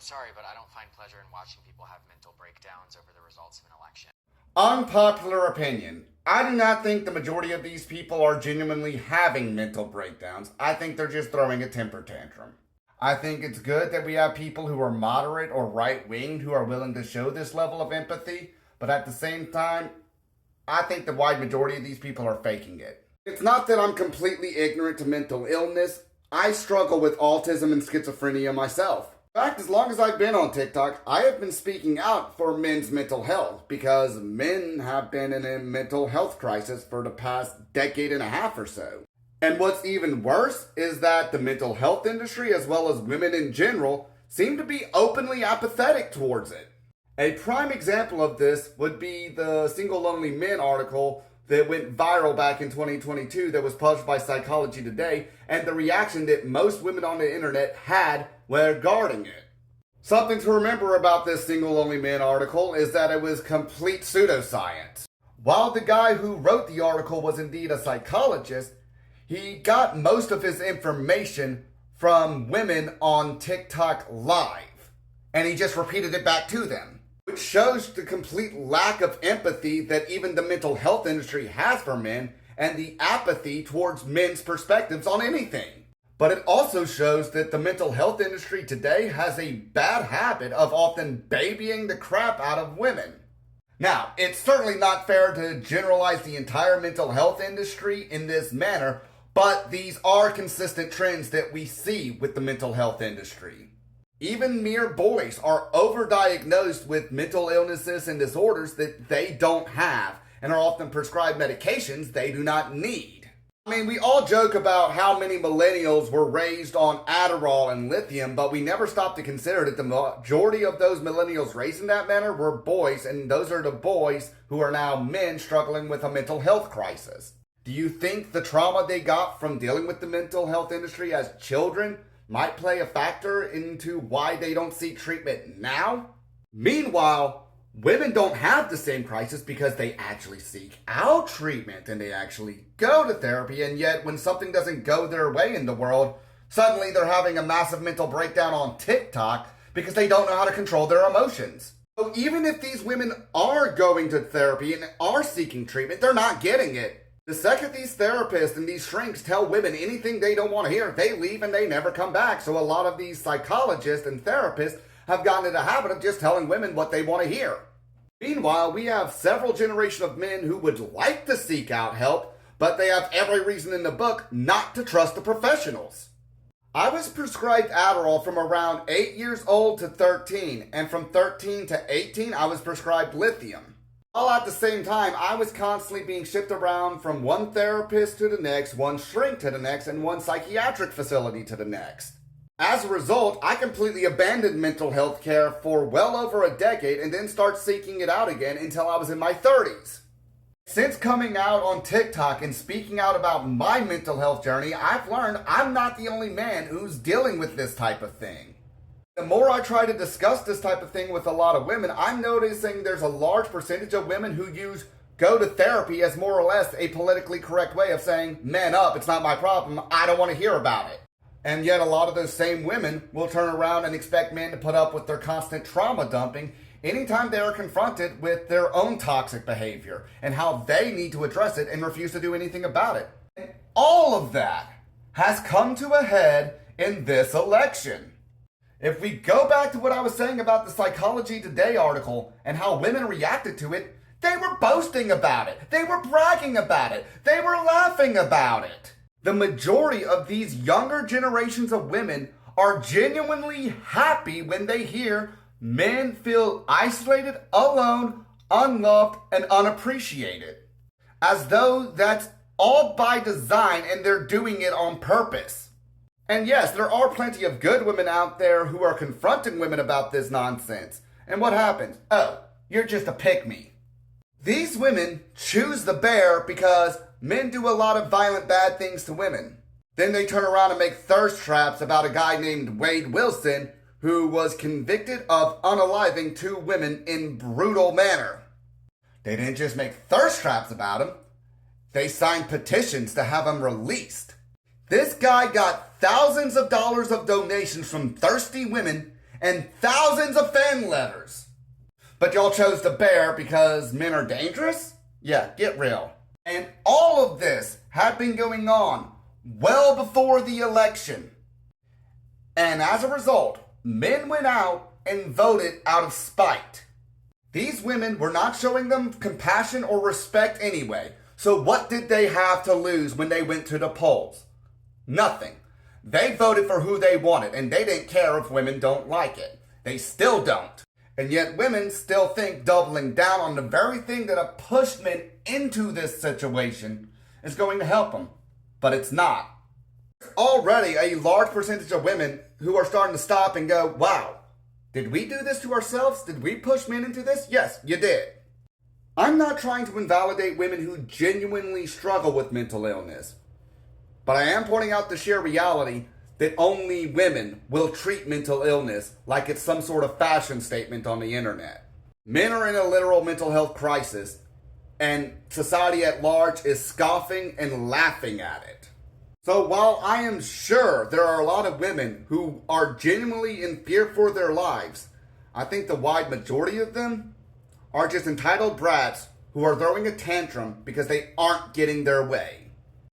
sorry, but I don't find pleasure in watching people have mental breakdowns over the results of an election. Unpopular opinion. I do not think the majority of these people are genuinely having mental breakdowns. I think they're just throwing a temper tantrum. I think it's good that we have people who are moderate or right-winged who are willing to show this level of empathy, but at the same time, I think the wide majority of these people are faking it. It's not that I'm completely ignorant to mental illness. I struggle with autism and schizophrenia myself. In fact, as long as I've been on TikTok, I have been speaking out for men's mental health because men have been in a mental health crisis for the past decade and a half or so. And what's even worse is that the mental health industry, as well as women in general, seem to be openly apathetic towards it. A prime example of this would be the Single Lonely Men article that went viral back in 2022 that was published by Psychology Today, and the reaction that most women on the internet had regarding it. Something to remember about this Single Lonely Men article is that it was complete pseudoscience. While the guy who wrote the article was indeed a psychologist, he got most of his information from women on TikTok Live, and he just repeated it back to them, which shows the complete lack of empathy that even the mental health industry has for men and the apathy towards men's perspectives on anything. But it also shows that the mental health industry today has a bad habit of often babying the crap out of women. Now, it's certainly not fair to generalize the entire mental health industry in this manner, but these are consistent trends that we see with the mental health industry. Even mere boys are overdiagnosed with mental illnesses and disorders that they don't have and are often prescribed medications they do not need. I mean, we all joke about how many millennials were raised on Adderall and lithium, but we never stop to consider that the majority of those millennials raised in that manner were boys, and those are the boys who are now men struggling with a mental health crisis. Do you think the trauma they got from dealing with the mental health industry as children might play a factor into why they don't seek treatment now? Meanwhile, women don't have the same crisis because they actually seek out treatment and they actually go to therapy, and yet when something doesn't go their way in the world, suddenly they're having a massive mental breakdown on TikTok because they don't know how to control their emotions. So even if these women are going to therapy and are seeking treatment, they're not getting it. The second these therapists and these shrinks tell women anything they don't want to hear, they leave and they never come back. So a lot of these psychologists and therapists have gotten into the habit of just telling women what they want to hear. Meanwhile, we have several generations of men who would like to seek out help, but they have every reason in the book not to trust the professionals. I was prescribed Adderall from around 8 years old to 13, and from 13 to 18, I was prescribed lithium. All at the same time, I was constantly being shipped around from one therapist to the next, one shrink to the next, and one psychiatric facility to the next. As a result, I completely abandoned mental health care for well over a decade and then started seeking it out again until I was in my 30s. Since coming out on TikTok and speaking out about my mental health journey, I've learned I'm not the only man who's dealing with this type of thing. The more I try to discuss this type of thing with a lot of women, I'm noticing there's a large percentage of women who use go to therapy as more or less a politically correct way of saying, man up, it's not my problem, I don't want to hear about it. And yet a lot of those same women will turn around and expect men to put up with their constant trauma dumping anytime they are confronted with their own toxic behavior and how they need to address it and refuse to do anything about it. And all of that has come to a head in this election. If we go back to what I was saying about the Psychology Today article and how women reacted to it, they were boasting about it. They were bragging about it. They were laughing about it. The majority of these younger generations of women are genuinely happy when they hear men feel isolated, alone, unloved, and unappreciated. As though that's all by design and they're doing it on purpose. And yes, there are plenty of good women out there who are confronting women about this nonsense. And what happens? Oh, you're just a pick-me. These women choose the bear because men do a lot of violent bad things to women. Then they turn around and make thirst traps about a guy named Wade Wilson who was convicted of unaliving 2 women in brutal manner. They didn't just make thirst traps about him. They signed petitions to have him released. This guy got thousands of dollars of donations from thirsty women and thousands of fan letters. But y'all chose to bear because men are dangerous? Yeah, get real. And all of this had been going on well before the election. And as a result, men went out and voted out of spite. These women were not showing them compassion or respect anyway. So what did they have to lose when they went to the polls? Nothing. They voted for who they wanted, and they didn't care if women don't like it. They still don't. And yet women still think doubling down on the very thing that have pushed men into this situation is going to help them. But it's not. Already a large percentage of women who are starting to stop and go, wow, did we do this to ourselves? Did we push men into this? Yes, you did. I'm not trying to invalidate women who genuinely struggle with mental illness, but I am pointing out the sheer reality that only women will treat mental illness like it's some sort of fashion statement on the internet. Men are in a literal mental health crisis, and society at large is scoffing and laughing at it. So while I am sure there are a lot of women who are genuinely in fear for their lives, I think the wide majority of them are just entitled brats who are throwing a tantrum because they aren't getting their way.